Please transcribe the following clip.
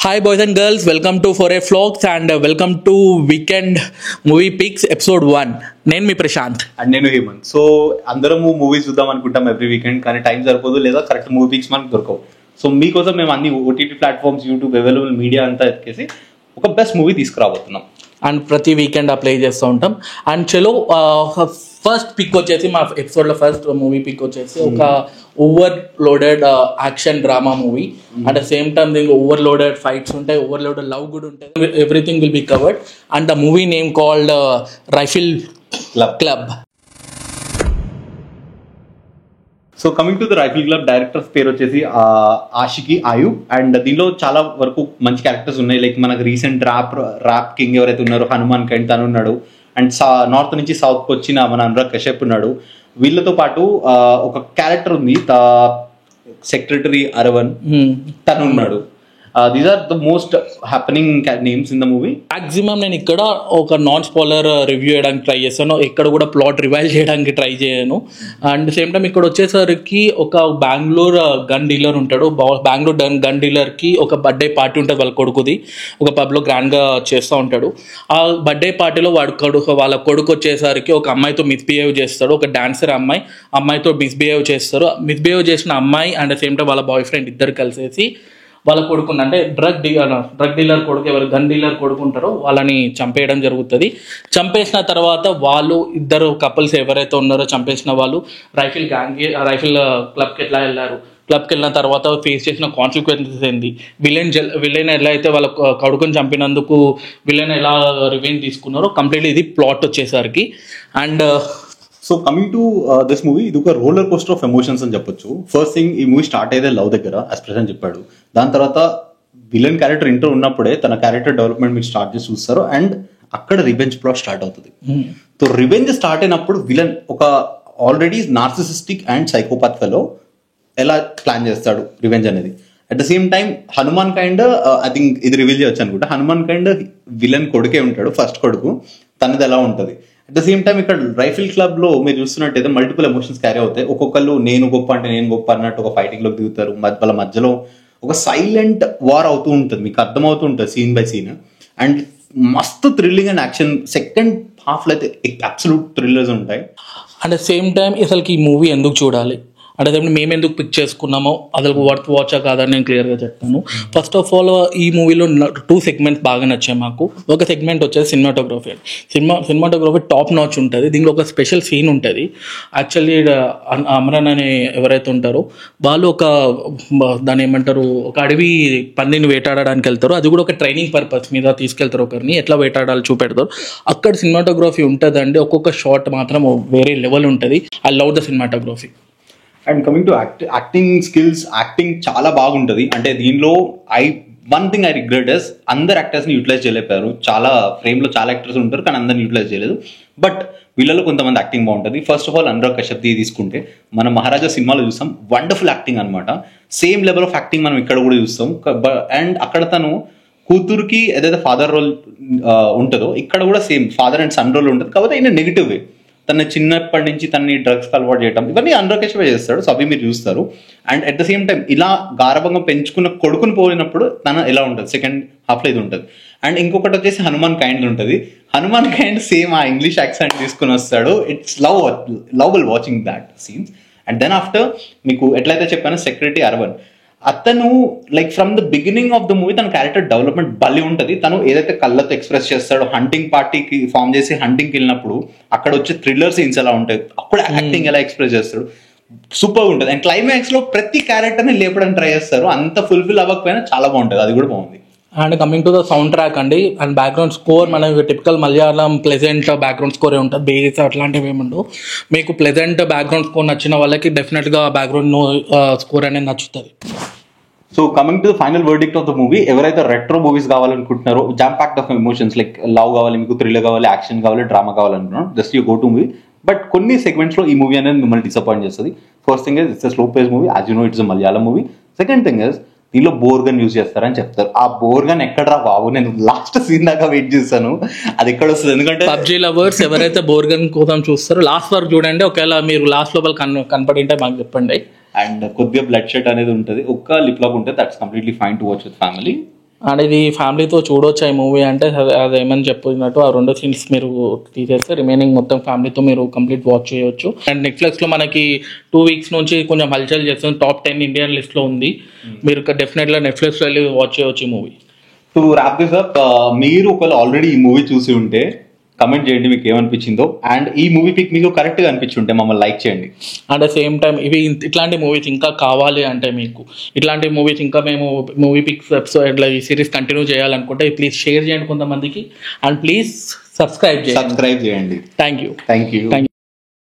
Hi boys and girls, welcome to Foray Vlogs and welcome to Weekend Movie Picks episode 1. నేను మీ Prashanth and నేను Hemant. So అందరము movies చూద్దాం అనుకుంటాం every weekend, కానీ time సరిపోదు లేదా కరెక్ట్ మూవీ పిక్స్ మనకు దొరకవు. సో మీకోసం మేము అన్ని OTT platforms, YouTube, available media అంతా ఎత్తికేసి ఒక బెస్ట్ మూవీ తీసుకురాబోతున్నాం. అండ్ ప్రతి వీకెండ్ అప్లై చేస్తూ ఉంటాం. అండ్ చలో ఫస్ట్ పిక్ వచ్చేసి మా ఎపిసోడ్లో ఫస్ట్ మూవీ పిక్ వచ్చేసి ఒక over loaded action drama movie. At the same time దీనికి ఓవర్ లోడెడ్ ఫైట్స్ ఉంటాయి, ఓవర్ లోడెడ్ లవ్ కూడా ఉంటుంది. Everything will be covered. And the movie name called rifle club. So coming to the rifle club, directors పేరు వచ్చేసి Aashiqui Ayub. And దీనిలో చాలా వరకు మంచి క్యారెక్టర్స్ ఉన్నాయి. లైక్ మనకు రీసెంట్ ర్యాప్ కింగ్ ఎవరైతే ఉన్నారో హనుమాన్ కైండ్ తను ఉన్నాడు. అండ్ నార్త్ నుంచి సౌత్కి వచ్చిన మన అనురాగ్ కశ్యప్ ఉన్నాడు. వీళ్ళతో పాటు ఒక క్యారెక్టర్ ఉంది, సెక్రటరీ అరవన్, తను ఉన్నాడు. These are the most happening names in the movie. Maximum నేను ఇక్కడ ఒక నాన్ స్పాయిలర్ రివ్యూ చేయడానికి ట్రై చేస్తాను, ఎక్కడ కూడా ప్లాట్ రివైల్ చేయడానికి ట్రై చేయను. అండ్ సేమ్ టైం ఇక్కడ వచ్చేసరికి ఒక బెంగళూరు గన్ డీలర్ ఉంటాడు. బెంగళూరు గన్ డీలర్కి ఒక బర్త్డే పార్టీ ఉంటుంది వాళ్ళ కొడుకుది, ఒక పబ్లో గ్రాండ్గా చేస్తూ ఉంటాడు. ఆ బర్త్డే పార్టీలో వాళ్ళ కొడుకు వచ్చేసరికి ఒక అమ్మాయితో మిస్బిహేవ్ చేస్తాడు. ఒక డాన్సర్ అమ్మాయితో మిస్బిహేవ్ చేస్తారు. మిస్బిహేవ్ చేసిన అమ్మాయి అండ్ సేమ్ టైం వాళ్ళ బాయ్ ఫ్రెండ్ ఇద్దరు కలిసేసి వాళ్ళ కొడుకుని, అంటే డ్రగ్ డీలర్ కొడుకు, ఎవరు గన్ డీలర్ కొడుకు ఉంటారో వాళ్ళని చంపేయడం జరుగుతుంది. చంపేసిన తర్వాత వాళ్ళు ఇద్దరు కపుల్స్ ఎవరైతే ఉన్నారో చంపేసిన వాళ్ళు రైఫిల్ క్లబ్కి ఎట్లా వెళ్ళారు, క్లబ్కి వెళ్ళిన తర్వాత ఫేస్ చేసిన కాన్సిక్వెన్సెస్ ఏంది, విలన్ ఎలా అయితే వాళ్ళ కొడుకుని చంపినందుకు విలన్ ఎలా రివెంజ్ తీసుకున్నారో కంప్లీట్లీ ఇది ప్లాట్ వచ్చేసరికి. And so coming to this movie, ఇది ఒక రోలర్ కోస్టర్ ఆఫ్ ఎమోషన్స్ అని చెప్పొచ్చు. ఫస్ట్ థింగ్, ఈ మూవీ స్టార్ట్ అయితే లవ్ దగ్గర, యాజ్ ప్రశాంత్ చెప్పాడు. దాని తర్వాత విలన్ క్యారెక్టర్ ఇంటర్ ఉన్నప్పుడే తన క్యారెక్టర్ డెవలప్మెంట్ మీరు స్టార్ట్ చేసి చూస్తారు. అండ్ అక్కడ రివెంజ్ ప్లాట్ స్టార్ట్ అవుతుంది. సో రివెంజ్ స్టార్ట్ అయినప్పుడు విలన్ ఒక already narcissistic and psychopath fellow ఎలా ప్లాన్ చేస్తాడు రివెంజ్ అనేది. At the same time Hanuman kind, I think ఇది రివీల్ చేయొచ్చు అనుకుంటా, హనుమాన్ కైండ్ విలన్ కొడుకే ఉంటాడు, ఫస్ట్ కొడుకు, తనది ఎలా ఉంటుంది. అట్ ద సేమ్ టైం ఇక్కడ రైఫిల్ క్లబ్ లో మీరు చూస్తున్నట్టయితే మల్టిపుల్ ఎమోషన్స్ క్యారీ అవుతాయి. ఒక్కొక్కరు నేను గొప్ప అంటే నేను గొప్ప అన్నట్టు ఒక ఫైటింగ్ లోకి దిగుతారు. వాళ్ళ మధ్యలో ఒక సైలెంట్ వార్ అవుతూ ఉంటుంది, మీకు అర్థమవుతూ ఉంటుంది సీన్ బై సీన్. అండ్ మస్తు thrilling and action. Second half లో అయితే అబ్సల్యూట్ థ్రిల్లర్స్ ఉంటాయి. అట్ ద సేమ్ టైం అసలుకి ఈ మూవీ ఎందుకు చూడాలి అంటే మేము ఎందుకు పిక్ చేసుకున్నామో అసలు వర్త్ వాచా కాదని నేను క్లియర్గా చెప్తాను. ఫస్ట్ ఆఫ్ ఆల్ ఈ మూవీలో 2 సెగ్మెంట్స్ బాగా నచ్చాయి మాకు. ఒక సెగ్మెంట్ వచ్చేసి సినిమాటోగ్రఫీ టాప్ నాచ్ ఉంటుంది. దీనిలో ఒక స్పెషల్ సీన్ ఉంటుంది. యాక్చువల్లీ అమరన్ అనే ఎవరైతే ఉంటారో వాళ్ళు దాన్ని ఏమంటారు, ఒక అడవి పందిని వేటాడడానికి వెళ్తారు. అది కూడా ఒక ట్రైనింగ్ పర్పస్ మీద తీసుకెళ్తారు, ఒకరిని ఎట్లా వేటాడాలి చూపెడతారు. అక్కడ సినిమాటోగ్రఫీ ఉంటుందండి. ఒక్కొక్క షాట్ మాత్రం వేరే లెవెల్ ఉంటుంది. I love the cinematography. And coming to acting skills, acting చాలా బాగుంటుంది. అంటే దీనిలో one thing I regret is అందరు యాక్టర్స్ని యూటిలైజ్ చేయలేపారు. చాలా ఫ్రేమ్లో చాలా యాక్టర్స్ ఉంటారు, కానీ అందరిని యూటిలైజ్ చేయలేదు. బట్ వీళ్ళలో కొంతమంది యాక్టింగ్ బాగుంటుంది. First of all Anurag Kashyap తీసుకుంటే మనం మహారాజా సినిమాలో చూస్తాం, వండర్ఫుల్ యాక్టింగ్ అనమాట. సేమ్ లెవెల్ ఆఫ్ యాక్టింగ్ మనం ఇక్కడ కూడా చూస్తాం. అండ్ అక్కడ తను కూతురుకి ఏదైతే ఫాదర్ రోల్ ఉంటుందో ఇక్కడ కూడా same father and son role ఉంటుంది. కాకపోతే ఈయన నెగిటివ్ వే, తన చిన్నప్పటి నుంచి తనని డ్రగ్స్ అలవాటు చేయడం, ఇవన్నీ అనురాగ్ కశ్యప్ చేస్తాడు. సో అవి మీరు చూస్తారు. And at the same time ఇలా గారభంగా పెంచుకున్న కొడుకుని పోయినప్పుడు తన ఎలా ఉంటుంది సెకండ్ హాఫ్లో ఇది ఉంటుంది. అండ్ ఇంకొకటి వచ్చేసి హనుమాన్ కైండ్ ఉంటుంది. హనుమాన్ కైండ్ సేమ్ ఆ ఇంగ్లీష్ యాక్సెంట్ తీసుకుని వస్తాడు. It's lovable watching that scenes. And then after మీకు ఎట్లయితే చెప్పానో సెక్రటరీ అరవన్, అతను like from the beginning of the movie తన క్యారెక్టర్ డెవలప్మెంట్ భలే ఉంటుంది. తను ఏదైతే కళ్ళతో ఎక్స్ప్రెస్ చేస్తాడో, హంటింగ్ పార్టీకి ఫామ్ చేసి హంటింగ్కి వెళ్ళినప్పుడు అక్కడ వచ్చే థ్రిల్లర్ సీన్స్ ఎలా ఉంటాయి, అక్కడ యాక్టింగ్ ఎలా ఎక్స్ప్రెస్ చేస్తాడు, సూపర్ ఉంటుంది. అండ్ క్లైమాక్స్ లో ప్రతి క్యారెక్టర్ని లేపడానికి ట్రై చేస్తారు. అంత ఫుల్ఫిల్ అవ్వకపోయినా చాలా బాగుంటుంది, అది కూడా బాగుంది. And coming to the sound track అండి, అండ్ బ్యాక్గ్రౌండ్ స్కోర్ మనకి టిపికల్ మలయాళం ప్లెజెంట్ బ్యాక్గ్రౌండ్ స్కోరే ఉంటుంది. బేస్ అట్లాంటివి ఏముండవు. మీకు ప్లెజెంట్ బ్యాక్గ్రౌండ్ స్కోర్ నచ్చిన వాళ్ళకి డెఫినెట్గా బ్యాక్గ్రౌండ్ స్కోర్ అనేది నచ్చుతుంది. So coming to the final verdict of the movie, ఎవరైతే రెట్రో మూవీస్ కావాలనుకుంటున్నారో, jam packed of emotions, like love కావాలి మీకు, థ్రిల్లర్ కావాలి, యాక్షన్ కావాలి, డ్రామా కావాలనుకున్నాను, just you go to movie. But కొన్ని సెగ్మెంట్స్ లో ఈ మూవీ అనేది మిమ్మల్ని డిసప్పాయింట్ చేస్తుంది. First thing is it's slow pace movie, as you know it's Malayalam movie. Second thing is దీనిలో బోర్గన్ యూజ్ చేస్తారని చెప్తారు. ఆ బోర్గన్ ఎక్కడరా బాబు, నేను లాస్ట్ సీన్ దాకా వెయిట్ చేస్తాను, అది ఎక్కడ వస్తుంది. ఎందుకంటే పబ్జీ లవర్స్ ఎవరైతే బోర్గన్ కోసం చూస్తారో లాస్ట్ వరకు చూడండి. ఒకవేళ మీరు లాస్ట్ లోపల కనపడింటే మాకు చెప్పండి. అండ్ కొద్దిగా బ్లడ్ షెడ్ అనేది ఉంటుంది, ఒక్క లిప్ లాక్ ఉంటుంది, that's completely fine to watch with family. And ఇది ఫ్యామిలీతో చూడొచ్చు ఈ మూవీ అంటే అదేమని చెప్పినట్టు ఆ 2 సీన్స్ మీరు తీసేస్తే రిమైనింగ్ మొత్తం ఫ్యామిలీతో మీరు కంప్లీట్ వాచ్ చేయొచ్చు. అండ్ నెట్ఫ్లిక్స్లో మనకి 2 weeks నుంచి కొంచెం హల్చల్ చేస్తుంది, టాప్ 10 ఇండియన్ లిస్ట్లో ఉంది. మీరు డెఫినెట్గా నెట్ఫ్లిక్స్లో వెళ్ళి వాచ్ చేయొచ్చు ఈ movie. To rap this up, మీరు ఒకవేళ ఆల్రెడీ ఈ మూవీ చూసి ఉంటే కమెంట్ చేయండి మీకు ఏమనిపించిందో. అండ్ ఈ మూవీ పిక్ మీకు కరెక్ట్గా అనిపించుంటే మమ్మల్ని లైక్ చేయండి. అట్ ద సేమ్ టైం ఇట్లాంటి మూవీస్ ఇంకా కావాలి అంటే మీకు ఇట్లాంటి మూవీస్ ఇంకా మేము మూవీ పిక్స్ ఎపిసోడ్ ఇట్లా ఈ సిరీస్ కంటిన్యూ చేయాలనుకుంటే ప్లీజ్ షేర్ చేయండి కొంతమందికి. అండ్ ప్లీజ్ సబ్స్క్రైబ్ చేయండి. Thank you. Thank you.